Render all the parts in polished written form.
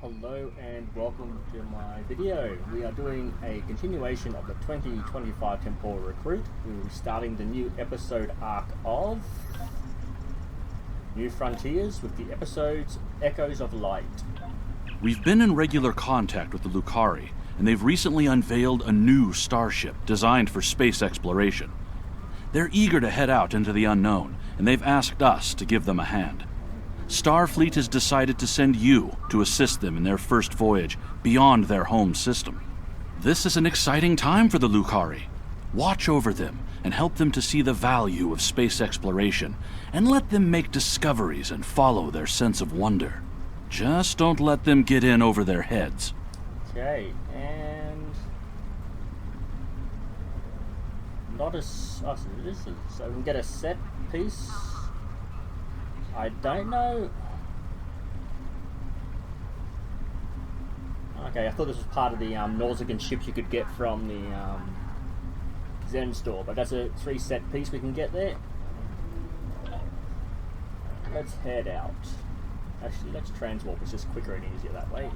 Hello and welcome to my video. We are doing a continuation of the 2025 Temporal Recruit. We're starting the new episode arc of New Frontiers with the episodes Echoes of Light. We've been in regular contact with the Lucari, and they've recently unveiled a new starship designed for space exploration. They're eager to head out into the unknown, and they've asked us to give them a hand. Starfleet has decided to send you to assist them in their first voyage beyond their home system. This is an exciting time for the Lucari. Watch over them and help them to see the value of space exploration, and let them make discoveries and follow their sense of wonder. Just don't let them get in over their heads. Okay, and not a so we can get a set piece. I don't know. Okay, I thought this was part of the Nausicaan ships you could get from the Zen store, but that's a 3 set piece we can get there. Let's head out. Actually, let's transwarp. It's just quicker and easier that way.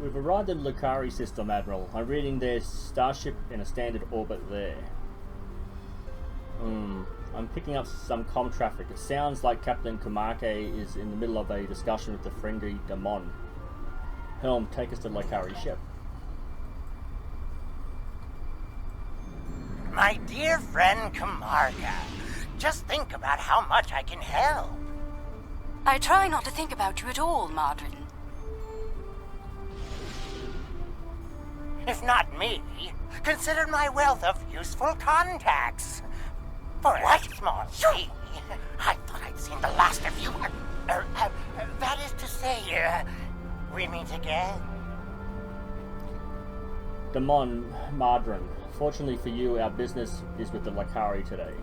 We've arrived at the Lucari system, Admiral. I'm reading their starship in a standard orbit there. I'm picking up some comm traffic. It sounds like Captain Kumarke is in the middle of a discussion with the friendly Damon. Helm, take us to the Lucari ship. My dear friend Kumarka, just think about how much I can help. I try not to think about you at all, Margarine. If not me, consider my wealth of useful contacts. For a small fee, I thought I'd seen the last of you. That is to say, we meet again. Damon, Mardrin. Fortunately for you, our business is with the Lucari today.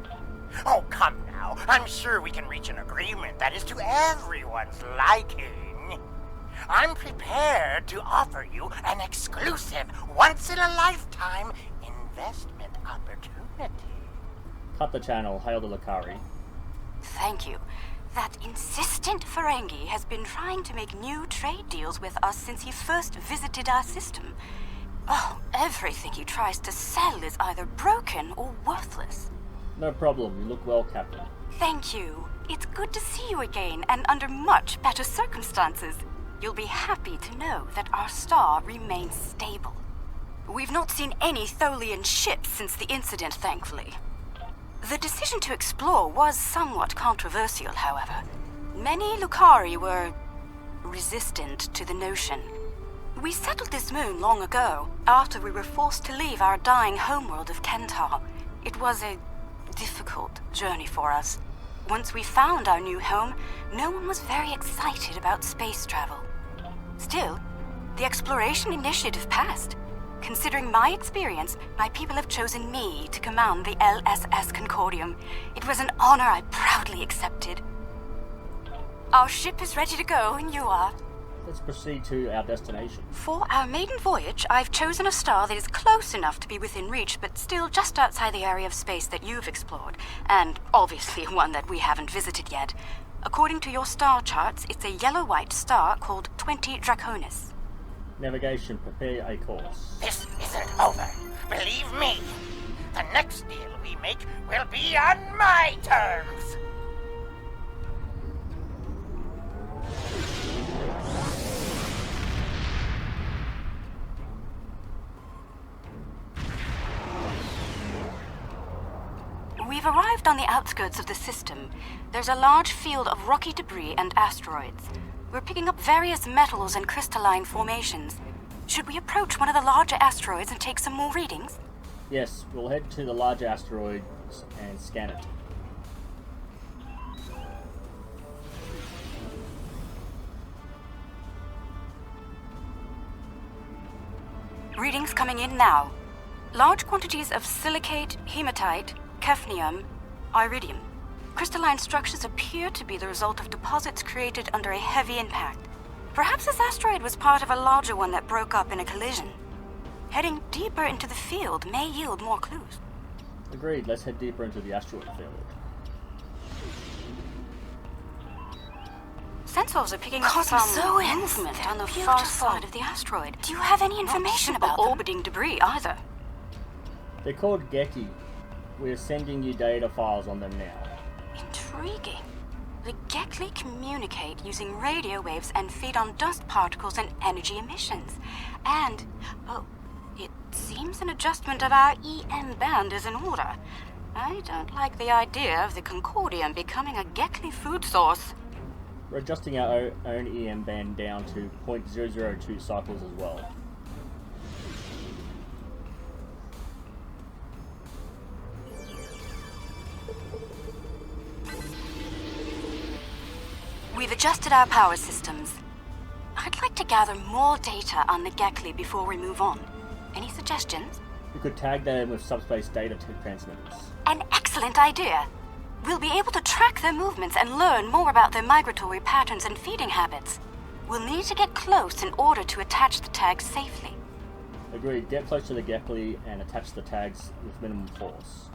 Oh, come now. I'm sure we can reach an agreement that is to everyone's liking. I'm prepared to offer you an exclusive, once-in-a-lifetime investment opportunity. Cut the channel. Hail the Lucari. Thank you. That insistent Ferengi has been trying to make new trade deals with us since he first visited our system. Oh, everything he tries to sell is either broken or worthless. No problem. You look well, Captain. Thank you. It's good to see you again, and under much better circumstances. You'll be happy to know that our star remains stable. We've not seen any Tholian ships since the incident, thankfully. The decision to explore was somewhat controversial, however. Many Lucari were resistant to the notion. We settled this moon long ago, after we were forced to leave our dying homeworld of Kentar. It was a difficult journey for us. Once we found our new home, no one was very excited about space travel. Still, the exploration initiative passed. Considering my experience, my people have chosen me to command the LSS Concordium. It was an honor I proudly accepted. Our ship is ready to go, and you are. Let's proceed to our destination. For our maiden voyage, I've chosen a star that is close enough to be within reach, but still just outside the area of space that you've explored, and obviously one that we haven't visited yet. According to your star charts, it's a yellow-white star called 20 Draconis. Navigation, prepare a course. This isn't over. Believe me, the next deal we make will be on my terms. We've arrived on the outskirts of the system. There's a large field of rocky debris and asteroids. We're picking up various metals and crystalline formations. Should we approach one of the larger asteroids and take some more readings? Yes, we'll head to the large asteroids and scan it. Readings coming in now. Large quantities of silicate, hematite, hafnium, iridium. Crystalline structures appear to be the result of deposits created under a heavy impact. Perhaps this asteroid was part of a larger one that broke up in a collision. Heading deeper into the field may yield more clues. Agreed, let's head deeper into the asteroid field. Sensors are picking up some movement on the far side of the asteroid. Do you have any information about orbiting debris either? They're called Geki. We're sending you data files on them now. Intriguing. The Gekli communicate using radio waves and feed on dust particles and energy emissions. And, it seems an adjustment of our EM band is in order. I don't like the idea of the Concordium becoming a Gekli food source. We're adjusting our own EM band down to 0.002 cycles as well. We've adjusted our power systems. I'd like to gather more data on the Gekli before we move on. Any suggestions? We could tag them with subspace data transmitters. An excellent idea. We'll be able to track their movements and learn more about their migratory patterns and feeding habits. We'll need to get close in order to attach the tags safely. Agreed, get close to the Gekli and attach the tags with minimum force.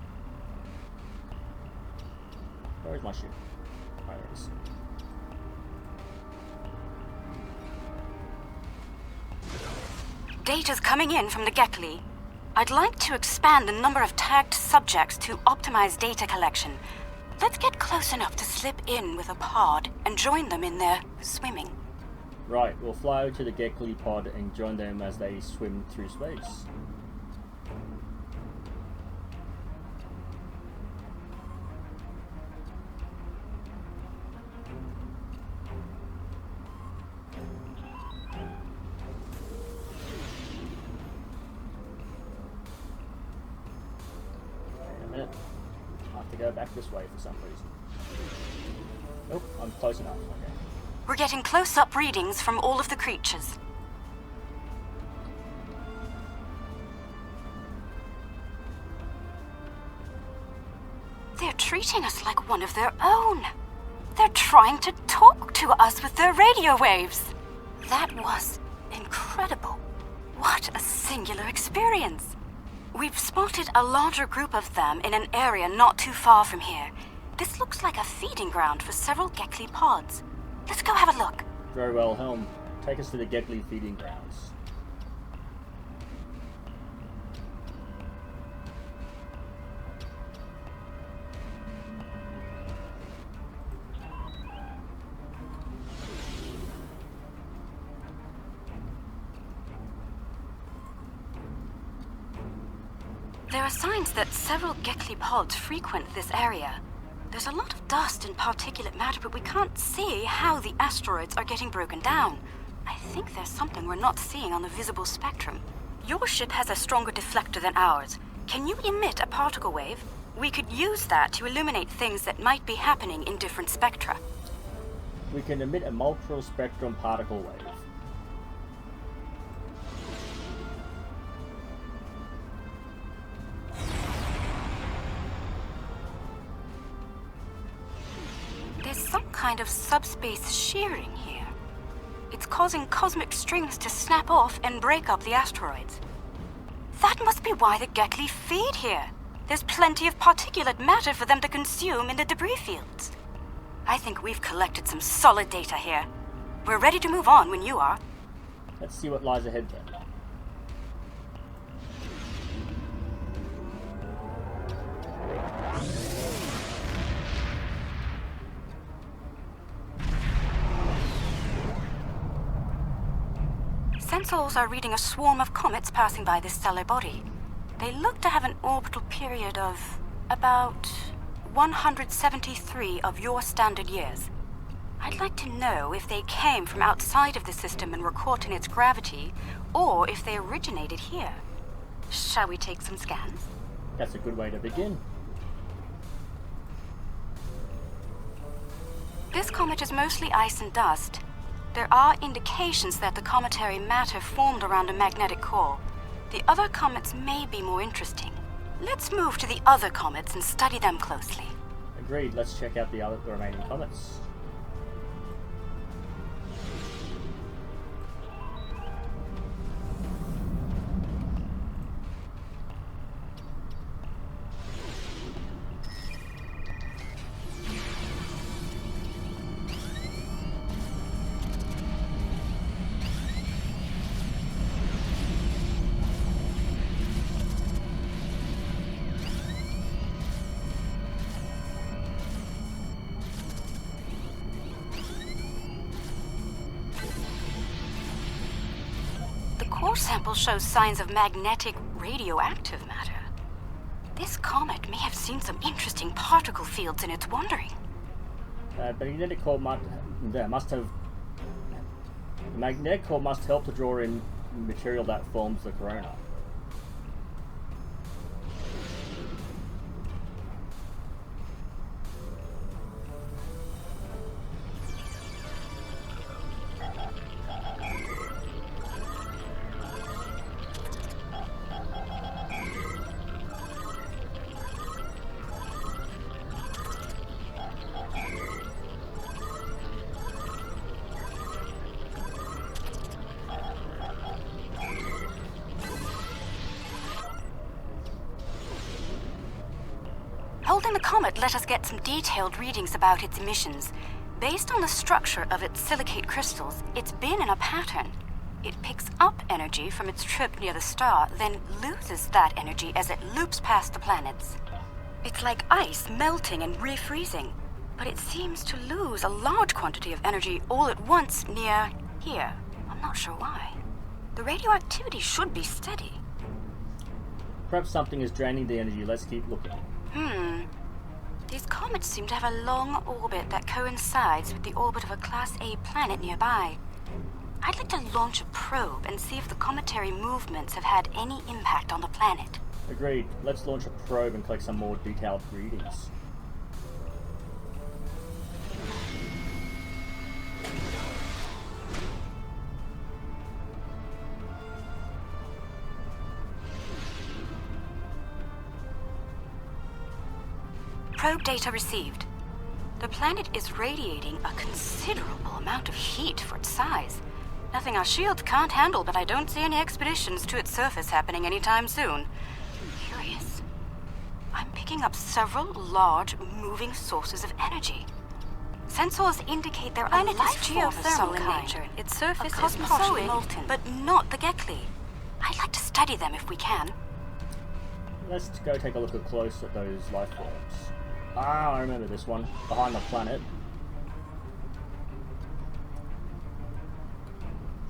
Where is my ship? There it is. Data's coming in from the Gekli. I'd like to expand the number of tagged subjects to optimize data collection. Let's get close enough to slip in with a pod and join them in their swimming. Right, we'll fly to the Gekli pod and join them as they swim through space. I have to go back this way for some reason. Oh, I'm close enough. Okay. We're getting close-up readings from all of the creatures. They're treating us like one of their own. They're trying to talk to us with their radio waves. That was incredible. What a singular experience. We've spotted a larger group of them in an area not too far from here. This looks like a feeding ground for several Gekli pods. Let's go have a look. Very well, Helm. Take us to the Gekli feeding grounds. There are signs that several Gekli pods frequent this area. There's a lot of dust and particulate matter, but we can't see how the asteroids are getting broken down. I think there's something we're not seeing on the visible spectrum. Your ship has a stronger deflector than ours. Can you emit a particle wave? We could use that to illuminate things that might be happening in different spectra. We can emit a multiple spectrum particle wave. There's some kind of subspace shearing here. It's causing cosmic strings to snap off and break up the asteroids. That must be why the Gekli feed here. There's plenty of particulate matter for them to consume in the debris fields. I think we've collected some solid data here. We're ready to move on when you are. Let's see what lies ahead then. Sensors are reading a swarm of comets passing by this stellar body. They look to have an orbital period of about 173 of your standard years. I'd like to know if they came from outside of the system and were caught in its gravity, or if they originated here. Shall we take some scans? That's a good way to begin. This comet is mostly ice and dust. There are indications that the cometary matter formed around a magnetic core. The other comets may be more interesting. Let's move to the other comets and study them closely. Agreed, let's check out the remaining comets. Core sample shows signs of magnetic radioactive matter. This comet may have seen some interesting particle fields in its wandering. Magnetic core must help to draw in material that forms the corona. Holding the comet let us get some detailed readings about its emissions. Based on the structure of its silicate crystals, it's been in a pattern. It picks up energy from its trip near the star, then loses that energy as it loops past the planets. It's like ice melting and refreezing, but it seems to lose a large quantity of energy all at once near here. I'm not sure why. The radioactivity should be steady. Perhaps something is draining the energy. Let's keep looking. These comets seem to have a long orbit that coincides with the orbit of a Class A planet nearby. I'd like to launch a probe and see if the cometary movements have had any impact on the planet. Agreed. Let's launch a probe and collect some more detailed readings. Probe data received. The planet is radiating a considerable amount of heat for its size. Nothing our shields can't handle, but I don't see any expeditions to its surface happening anytime soon. Curious. I'm picking up several large, moving sources of energy. Sensors indicate they're a life geothermal in nature. Its surface is partially molten, but not the Gekli. I'd like to study them if we can. Let's go take a look close at those life forms. Ah, I remember this one. Behind the planet.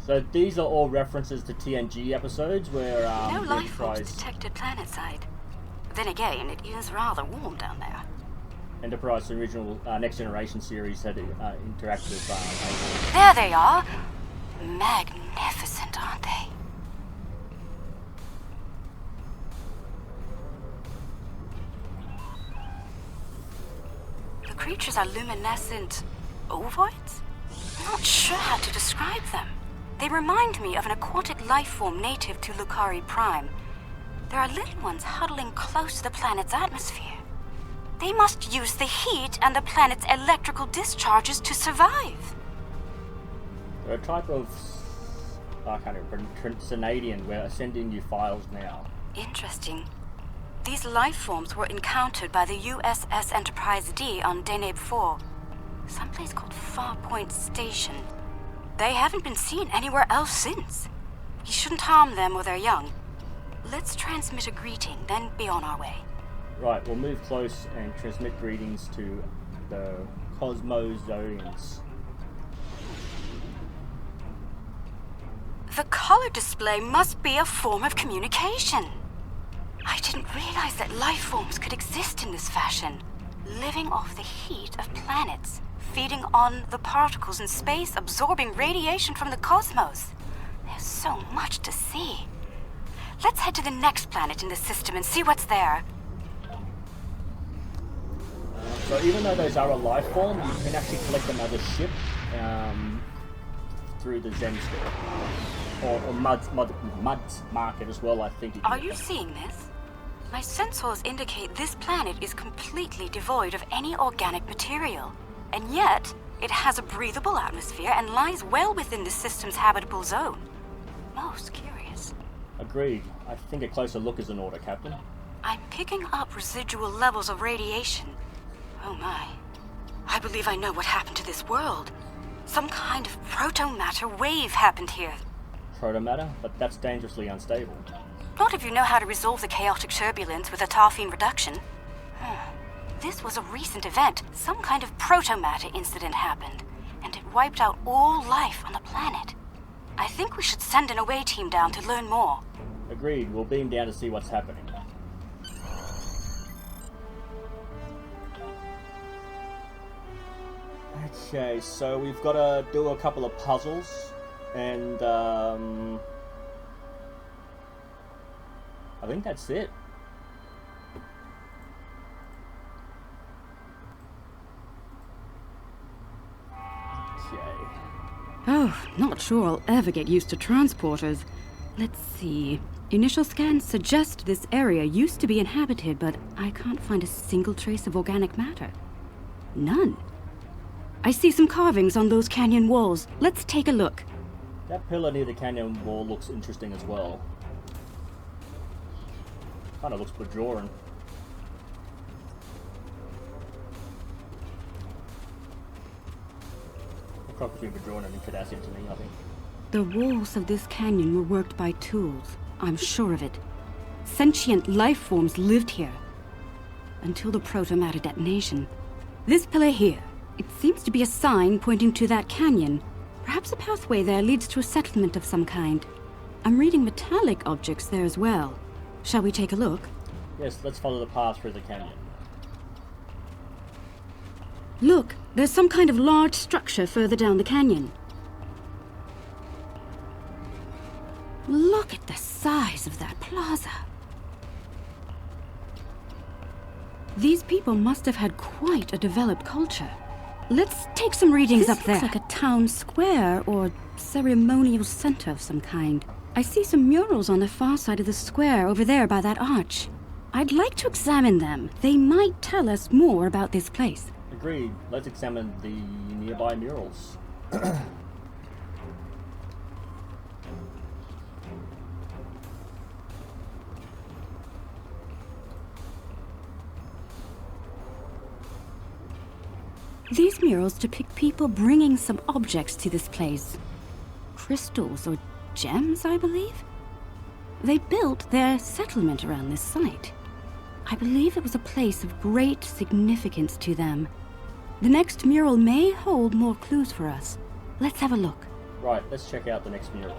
So these are all references to TNG episodes where no the life forms Enterprise... detected planetside. Then again, it is rather warm down there. Enterprise, the original Next Generation series, had interacted with aliens. There they are! Magnificent, aren't they? The creatures are luminescent ovoids? Not sure how to describe them. They remind me of an aquatic life form native to Lucari Prime. There are little ones huddling close to the planet's atmosphere. They must use the heat and the planet's electrical discharges to survive. They're a type of... I can't remember. Canadian. We're sending you files now. Interesting. These life forms were encountered by the USS Enterprise D on Deneb 4, someplace called Farpoint Station. They haven't been seen anywhere else since. You shouldn't harm them or their young. Let's transmit a greeting, then be on our way. Right, we'll move close and transmit greetings to the Cosmozoians. The color display must be a form of communication. I didn't realize that life forms could exist in this fashion, living off the heat of planets, feeding on the particles in space, absorbing radiation from the cosmos. There's so much to see. Let's head to the next planet in the system and see what's there. So even though those are a life form, you can actually collect them as a ship through the Zen store. or mud's market as well, I think. Are you seeing this? My sensors indicate this planet is completely devoid of any organic material, and yet it has a breathable atmosphere and lies well within the system's habitable zone. Most curious. Agreed. I think a closer look is in order, Captain. I'm picking up residual levels of radiation. Oh my. I believe I know what happened to this world. Some kind of proto-matter wave happened here. Protomatter? But that's dangerously unstable. Not if you know how to resolve the chaotic turbulence with a tarfine reduction. This was a recent event. Some kind of proto-matter incident happened, and it wiped out all life on the planet. I think we should send an away team down to learn more. Agreed. We'll beam down to see what's happening. Okay, so we've got to do a couple of puzzles, and I think that's it. Okay. Oh, not sure I'll ever get used to transporters. Let's see. Initial scans suggest this area used to be inhabited, but I can't find a single trace of organic matter. None. I see some carvings on those canyon walls. Let's take a look. That pillar near the canyon wall looks interesting as well. Kind of looks Bajoran. A cross between Bajoran and Cardassian to me, I think. The walls of this canyon were worked by tools. I'm sure of it. Sentient life forms lived here. Until the proto-matter detonation. This pillar here. It seems to be a sign pointing to that canyon. Perhaps a pathway there leads to a settlement of some kind. I'm reading metallic objects there as well. Shall we take a look? Yes, let's follow the path through the canyon. Look, there's some kind of large structure further down the canyon. Look at the size of that plaza. These people must have had quite a developed culture. Let's take some readings up there. This looks like a town square or ceremonial center of some kind. I see some murals on the far side of the square over there by that arch. I'd like to examine them. They might tell us more about this place. Agreed. Let's examine the nearby murals. These murals depict people bringing some objects to this place. Crystals or gems, I believe? They built their settlement around this site. I believe it was a place of great significance to them. The next mural may hold more clues for us. Let's have a look. Right, let's check out the next mural.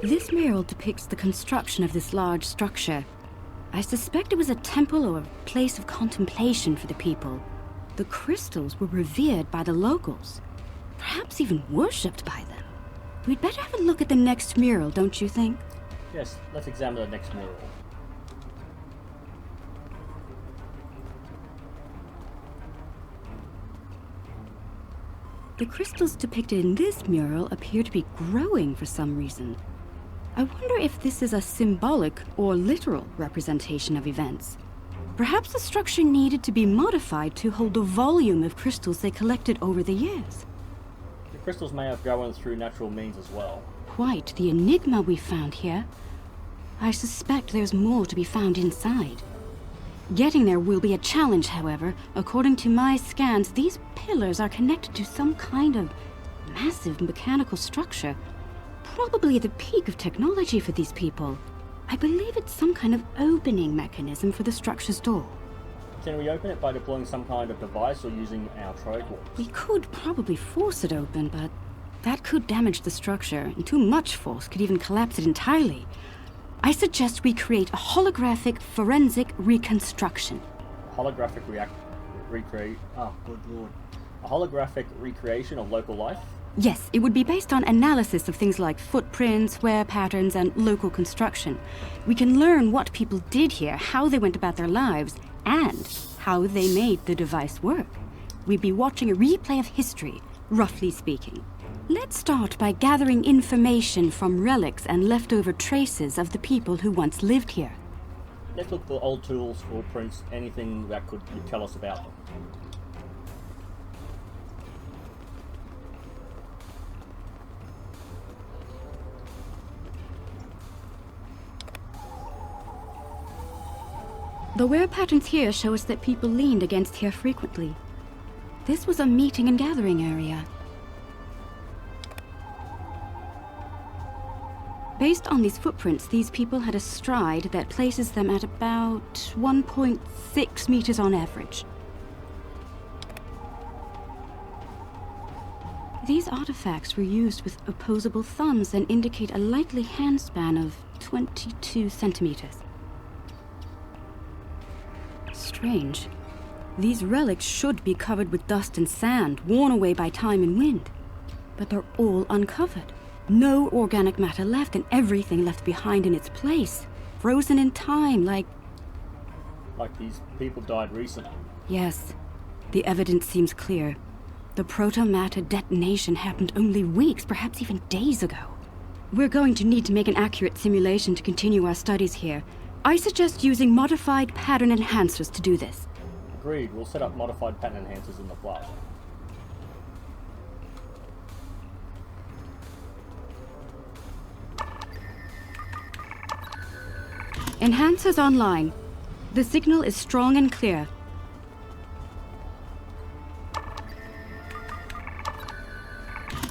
This mural depicts the construction of this large structure. I suspect it was a temple or a place of contemplation for the people. The crystals were revered by the locals, perhaps even worshipped by them. We'd better have a look at the next mural, don't you think? Yes, let's examine the next mural. The crystals depicted in this mural appear to be growing for some reason. I wonder if this is a symbolic or literal representation of events. Perhaps the structure needed to be modified to hold the volume of crystals they collected over the years. The crystals may have grown through natural means as well. Quite the enigma we found here. I suspect there's more to be found inside. Getting there will be a challenge, however. According to my scans, these pillars are connected to some kind of massive mechanical structure. Probably the peak of technology for these people. I believe it's some kind of opening mechanism for the structure's door. Can we open it by deploying some kind of device or using our Troid warps? We could probably force it open, but that could damage the structure, and too much force could even collapse it entirely. I suggest we create a holographic forensic reconstruction. Holographic recreate. Oh, good lord. A holographic recreation of local life? Yes, it would be based on analysis of things like footprints, wear patterns, and local construction. We can learn what people did here, how they went about their lives, and how they made the device work. We'd be watching a replay of history, roughly speaking. Let's start by gathering information from relics and leftover traces of the people who once lived here. Let's look for old tools, footprints, anything that could tell us about them. The wear patterns here show us that people leaned against here frequently. This was a meeting and gathering area. Based on these footprints, these people had a stride that places them at about 1.6 meters on average. These artifacts were used with opposable thumbs and indicate a likely handspan of 22 centimeters. Strange. These relics should be covered with dust and sand, worn away by time and wind. But they're all uncovered. No organic matter left, and everything left behind in its place. Frozen in time, like these people died recently. Yes. The evidence seems clear. The proto-matter detonation happened only weeks, perhaps even days ago. We're going to need to make an accurate simulation to continue our studies here. I suggest using modified pattern enhancers to do this. Agreed. We'll set up modified pattern enhancers in the plaza. Enhancers online. The signal is strong and clear.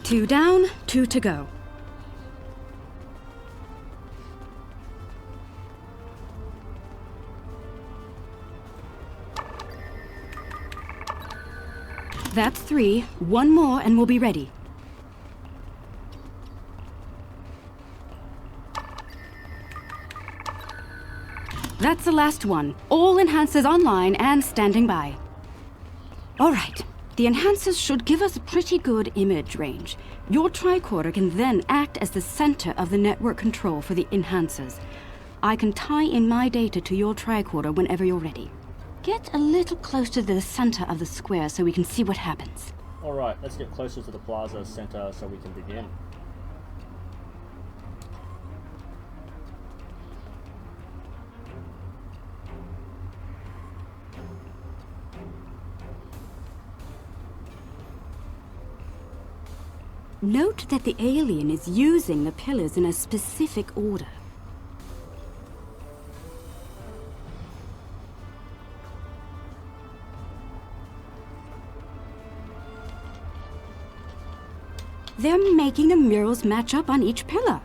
Two down, 2 to go. That's 3. 1 more and we'll be ready. That's the last one. All enhancers online and standing by. All right. The enhancers should give us a pretty good image range. Your tricorder can then act as the center of the network control for the enhancers. I can tie in my data to your tricorder whenever you're ready. Get a little closer to the center of the square so we can see what happens. Alright, let's get closer to the plaza center so we can begin. Note that the alien is using the pillars in a specific order. They're making the murals match up on each pillar.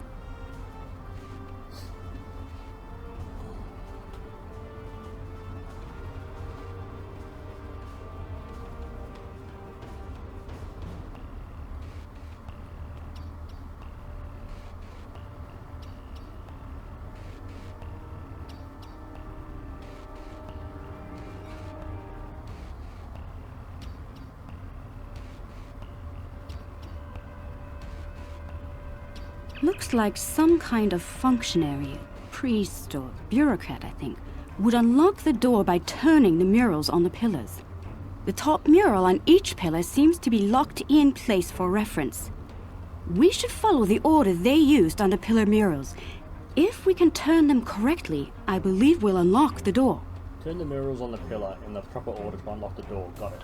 Looks like some kind of functionary, priest or bureaucrat, I think, would unlock the door by turning the murals on the pillars. The top mural on each pillar seems to be locked in place for reference. We should follow the order they used on the pillar murals. If we can turn them correctly, I believe we'll unlock the door. Turn the murals on the pillar in the proper order to unlock the door. Got it.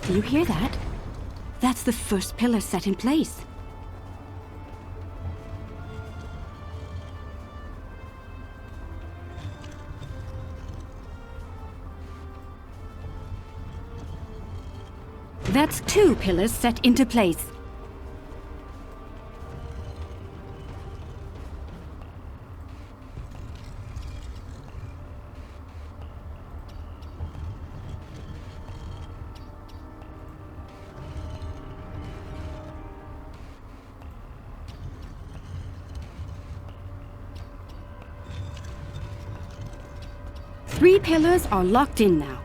Do you hear that? That's the first pillar set in place. That's 2 pillars set into place. Three pillars are locked in now.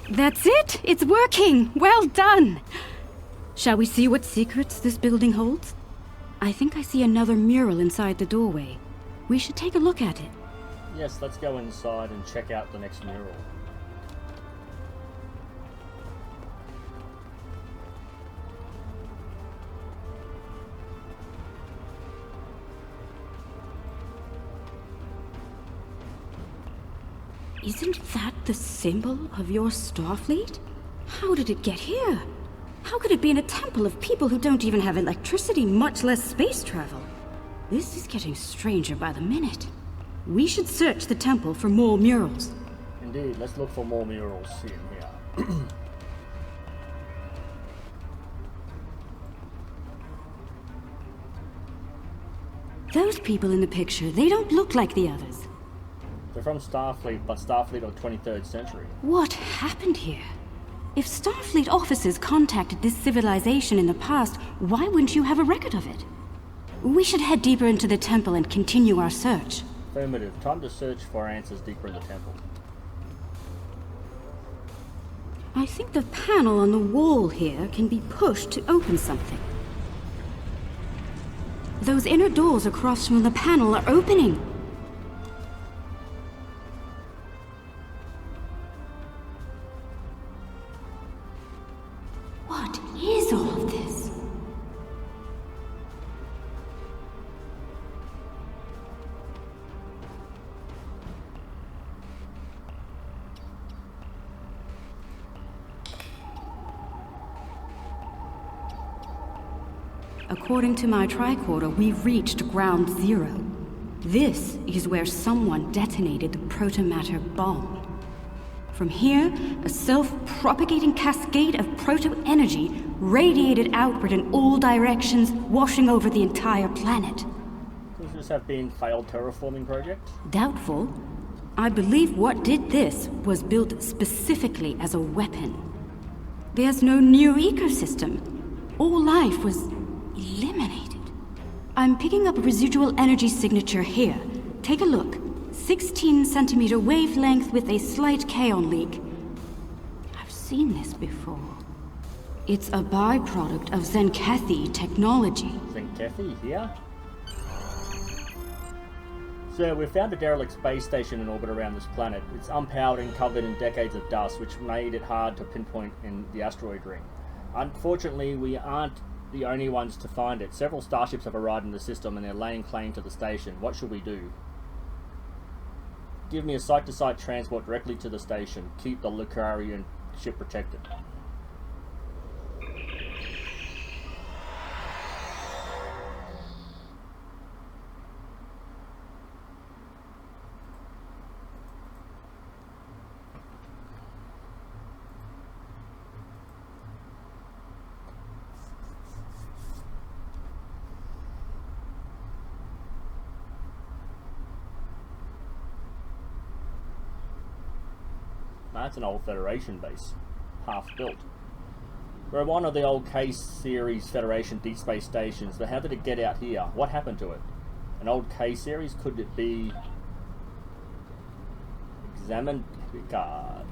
That's it! It's working! Well done! Shall we see what secrets this building holds? I think I see another mural inside the doorway. We should take a look at it. Yes, let's go inside and check out the next mural. Isn't that the symbol of your Starfleet? How did it get here? How could it be in a temple of people who don't even have electricity, much less space travel? This is getting stranger by the minute. We should search the temple for more murals. Indeed, let's look for more murals in here. Those people in the picture, they don't look like the others. They're from Starfleet, but Starfleet of the 23rd century. What happened here? If Starfleet officers contacted this civilization in the past, why wouldn't you have a record of it? We should head deeper into the temple and continue our search. Affirmative. Time to search for answers deeper in the temple. I think the panel on the wall here can be pushed to open something. Those inner doors across from the panel are opening. What is all of this? According to my tricorder, we've reached ground zero. This is where someone detonated the protomatter bomb. From here, a self-propagating cascade of proto-energy radiated outward in all directions, washing over the entire planet. Could this have been failed terraforming project? Doubtful. I believe what did this was built specifically as a weapon. There's no new ecosystem. All life was eliminated. I'm picking up a residual energy signature here. Take a look. 16-centimeter wavelength with a slight kaon leak. I've seen this before. It's a byproduct of Zenkethi technology. Zenkethi here? So we found a derelict space station in orbit around this planet. It's unpowered and covered in decades of dust, which made it hard to pinpoint in the asteroid ring. Unfortunately, we aren't the only ones to find it. Several starships have arrived in the system and they're laying claim to the station. What should we do? Give me a site-to-site transport directly to the station. Keep the Lucarian ship protected. That's an old Federation base, half built. We're one of the old K-series Federation deep space stations, but how did it get out here? What happened to it? An old K-series? Could it be examined? God.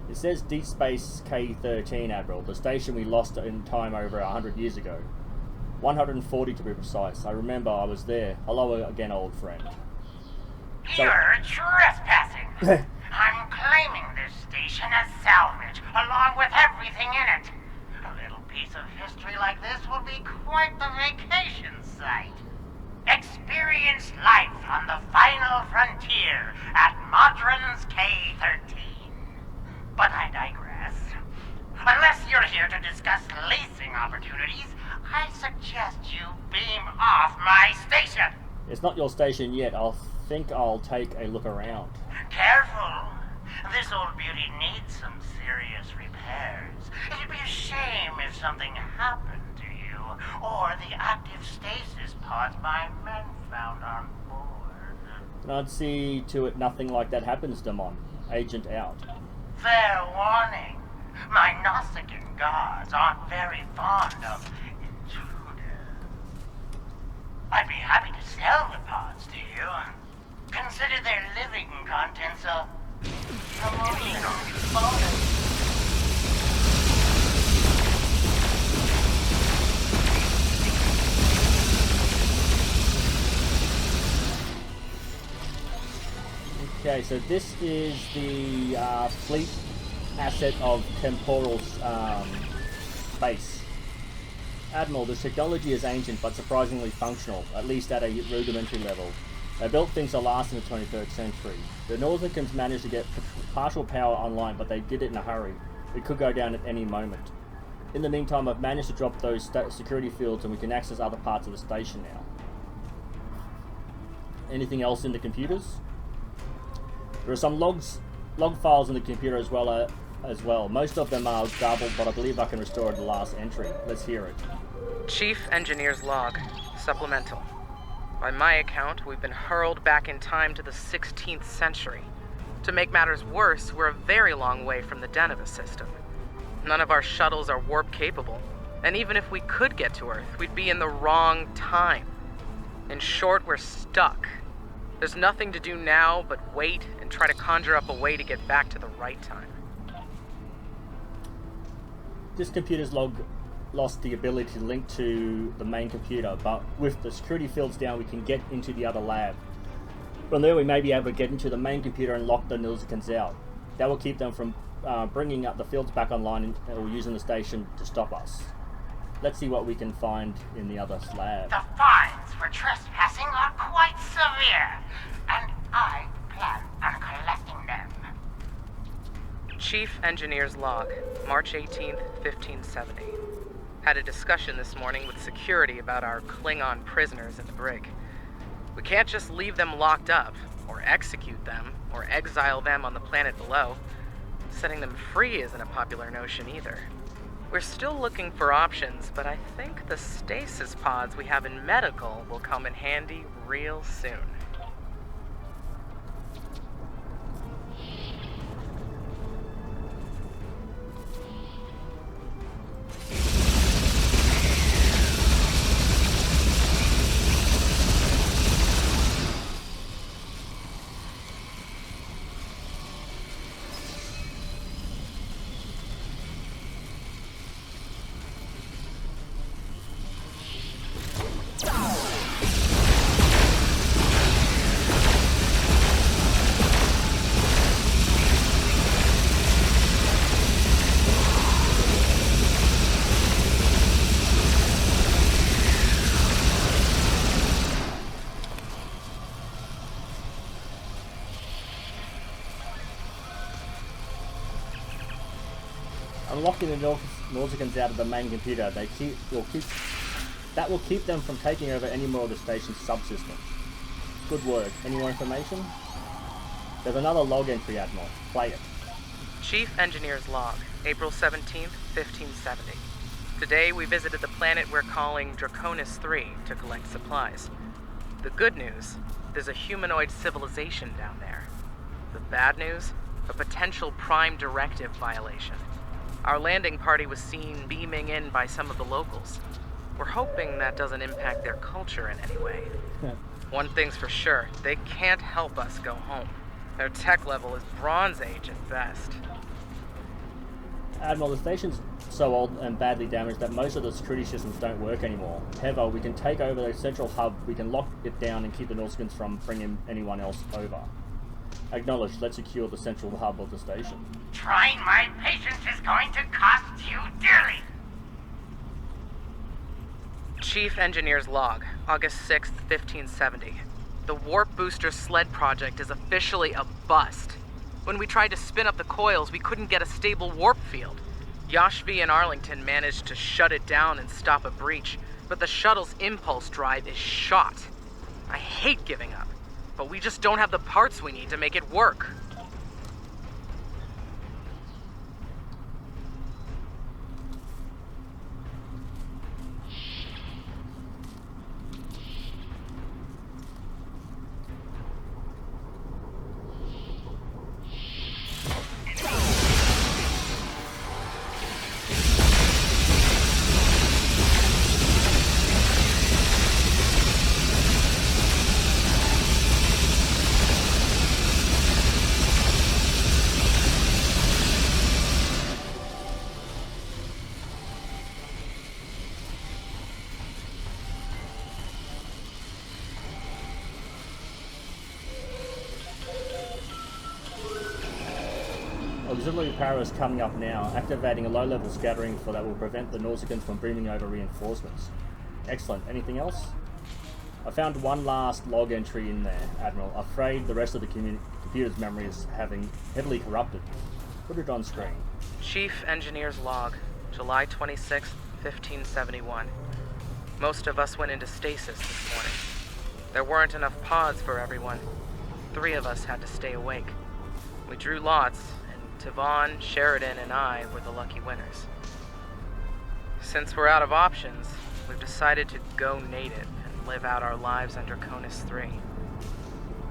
It says Deep Space K-13, Admiral, the station we lost in time over 100 years ago. 140 to be precise. I remember I was there. Hello again, old friend. You're trespassing. I'm claiming this station as salvage, along with everything in it. A little piece of history like this will be quite the vacation site. Experience life on the final frontier at Modron's K-13. But I digress. Unless you're here to discuss leasing opportunities, I suggest you beam off my station. It's not your station yet. I think I'll take a look around. Careful. This old beauty needs some serious repairs. It'd be a shame if something happened to you, or the active stasis pods my men found on board. And I'd see to it nothing like that happens, Damon. Agent out. Fair warning. My Nausicaan gods aren't very fond of intruders. I'd be happy to sell the pods to you. Consider they're living contents of promotional bonus. Okay, so this is the fleet asset of Temporal's base. Admiral, this technology is ancient but surprisingly functional, at least at a rudimentary level. They built things to last in the 23rd century. The Northicans managed to get partial power online, but they did it in a hurry. It could go down at any moment. In the meantime, I've managed to drop those security fields and we can access other parts of the station now. Anything else in the computers? There are some log files in the computer as well. Most of them are garbled, but I believe I can restore the last entry. Let's hear it. Chief Engineer's Log. Supplemental. By my account, we've been hurled back in time to the 16th century. To make matters worse, we're a very long way from the Deneva system. None of our shuttles are warp capable, and even if we could get to Earth, we'd be in the wrong time. In short, we're stuck. There's nothing to do now but wait and try to conjure up a way to get back to the right time. This computer's log lost the ability to link to the main computer, but with the security fields down, we can get into the other lab. From there, we may be able to get into the main computer and lock the Nilzicans out. That will keep them from bringing up the fields back online or using the station to stop us. Let's see what we can find in the other lab. The fines for trespassing are quite severe, and I plan on collecting them. Chief Engineer's Log, March 18th, 1570. Had a discussion this morning with security about our Klingon prisoners in the brig. We can't just leave them locked up, or execute them, or exile them on the planet below. Setting them free isn't a popular notion either. We're still looking for options, but I think the stasis pods we have in medical will come in handy real soon. Unlocking the Nausicans out of the main computer, that will keep them from taking over any more of the station's subsystems. Good work. Any more information? There's another log entry, Admiral. Play it. Chief Engineer's Log, April 17th, 1570. Today we visited the planet we're calling Draconis 3 to collect supplies. The good news, there's a humanoid civilization down there. The bad news, a potential Prime Directive violation. Our landing party was seen beaming in by some of the locals. We're hoping that doesn't impact their culture in any way. One thing's for sure, they can't help us go home. Their tech level is Bronze Age at best. Admiral, the station's so old and badly damaged that most of the security systems don't work anymore. However, we can take over the central hub, we can lock it down and keep the Nausicans from bringing anyone else over. Acknowledged. Let's secure the central hub of the station. Trying my patience is going to cost you dearly. Chief Engineer's Log, August 6th, 1570. The Warp Booster Sled project is officially a bust. When we tried to spin up the coils, we couldn't get a stable warp field. Yashvi and Arlington managed to shut it down and stop a breach, but the shuttle's impulse drive is shot. I hate giving up, but we just don't have the parts we need to make it work. Auxiliary power is coming up now, activating a low-level scattering that will prevent the Nausicans from bringing over reinforcements. Excellent. Anything else? I found one last log entry in there, Admiral. Afraid the rest of the computer's memory is having heavily corrupted. Put it on screen. Chief Engineer's Log, July 26, 1571. Most of us went into stasis this morning. There weren't enough pods for everyone. 3 of us had to stay awake. We drew lots, and Tavon, Sheridan, and I were the lucky winners. Since we're out of options, we've decided to go native and live out our lives under Conus 3.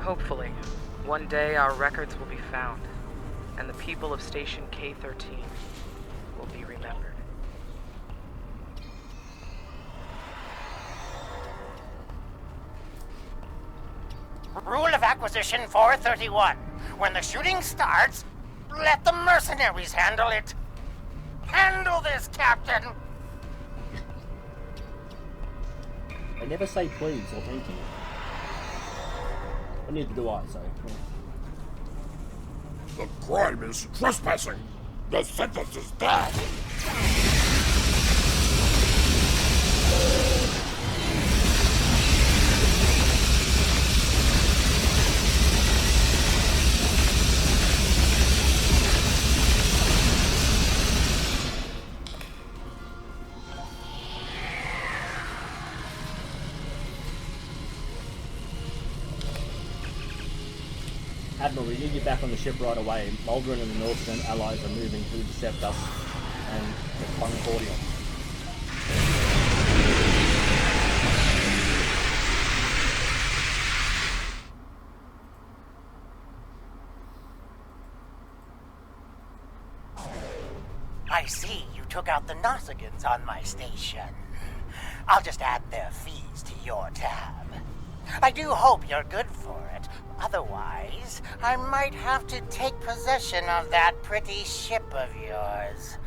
Hopefully, one day our records will be found, and the people of Station K-13 will be remembered. Rule of Acquisition 431. When the shooting starts, let the mercenaries handle it. Handle this, Captain! They never say please or thank you. But neither do I, so... The crime is trespassing. The sentence is death. Admiral, we need you back on the ship right away. Mulgren and the Northern allies are moving to intercept us and the Concordia. I see you took out the Nausigans on my station. I'll just add their fees to your tab. I do hope you're good for it. Otherwise, I might have to take possession of that pretty ship of yours.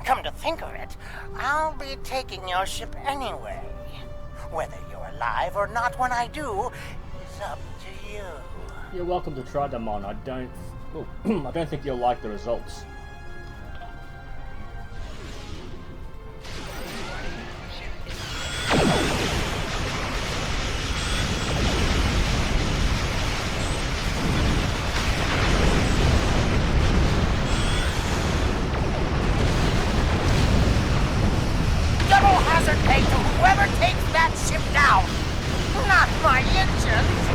Come to think of it, I'll be taking your ship anyway. Whether you're alive or not when I do is up to you. You're welcome to try them on. I don't think you'll like the results. Whoever takes that ship down, not my engines.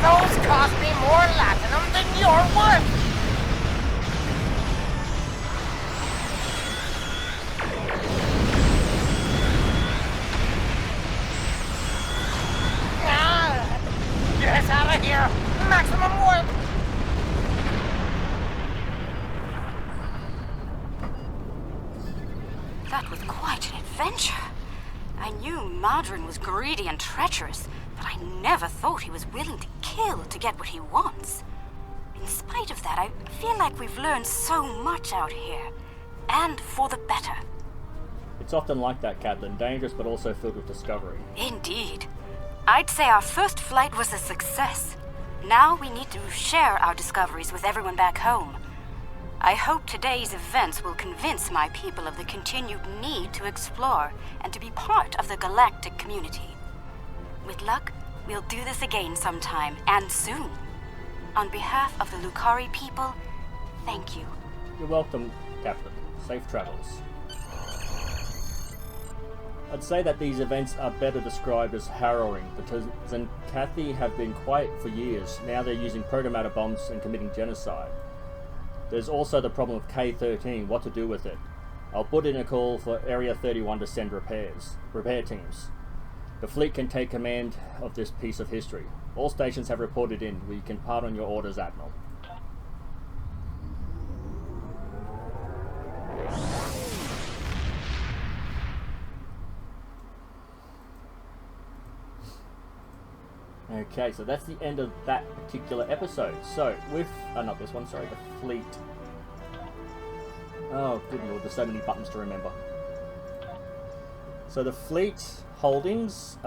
Those cost me more latinum than you're worth. Get us out of here. Maximum warp. That was quite an adventure. I knew Madron was greedy and treacherous, but I never thought he was willing to kill to get what he wants. In spite of that, I feel like we've learned so much out here, and for the better. It's often like that, Captain. Dangerous, but also filled with discovery. Indeed. I'd say our first flight was a success. Now we need to share our discoveries with everyone back home. I hope today's events will convince my people of the continued need to explore and to be part of the galactic community. With luck, we'll do this again sometime, and soon. On behalf of the Lucari people, thank you. You're welcome, Captain. Safe travels. I'd say that these events are better described as harrowing, because Zenkathi have been quiet for years. Now they're using protomatter bombs and committing genocide. There's also the problem of K-13, what to do with it. I'll put in a call for Area 31 to send repair teams. The fleet can take command of this piece of history. All stations have reported in. We can part on your orders, Admiral. Okay, so that's the end of that particular episode. So, with... not this one, sorry, the fleet. Oh, good lord, there's so many buttons to remember. So the fleet holdings,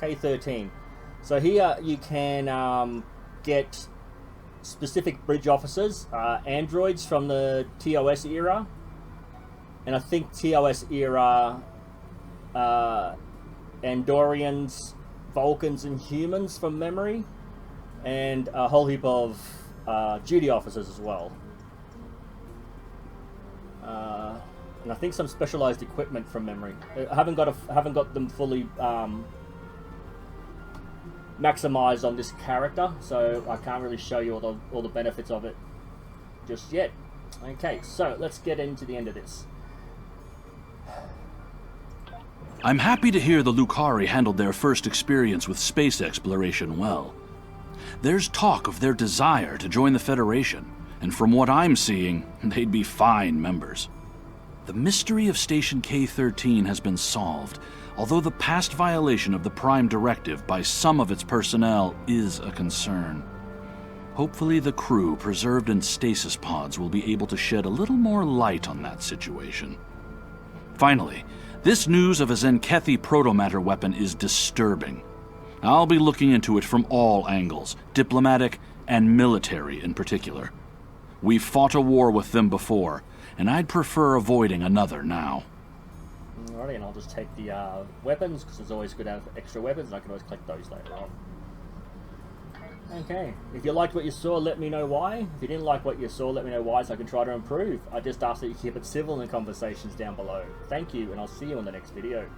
K-13. So here you can get specific bridge officers, androids from the TOS era, and I think TOS era Andorians, Vulcans, and humans from memory, and a whole heap of duty officers as well. And I think some specialized equipment from memory. I haven't got them fully maximized on this character, so I can't really show you all the benefits of it just yet. Okay, so let's get into the end of this. I'm happy to hear the Lucari handled their first experience with space exploration well. There's talk of their desire to join the Federation, and from what I'm seeing, they'd be fine members. The mystery of Station K-13 has been solved, although the past violation of the Prime Directive by some of its personnel is a concern. Hopefully the crew preserved in stasis pods will be able to shed a little more light on that situation. Finally, this news of a Zenkethi protomatter weapon is disturbing. I'll be looking into it from all angles, diplomatic and military in particular. We've fought a war with them before, and I'd prefer avoiding another now. Alrighty, and I'll just take the weapons, because it's always good to have extra weapons, and I can always collect those later on. Okay, if you liked what you saw, let me know why. If you didn't like what you saw, let me know why, so I can try to improve. I just ask that you keep it civil in the conversations down below. Thank you, and I'll see you in the next video.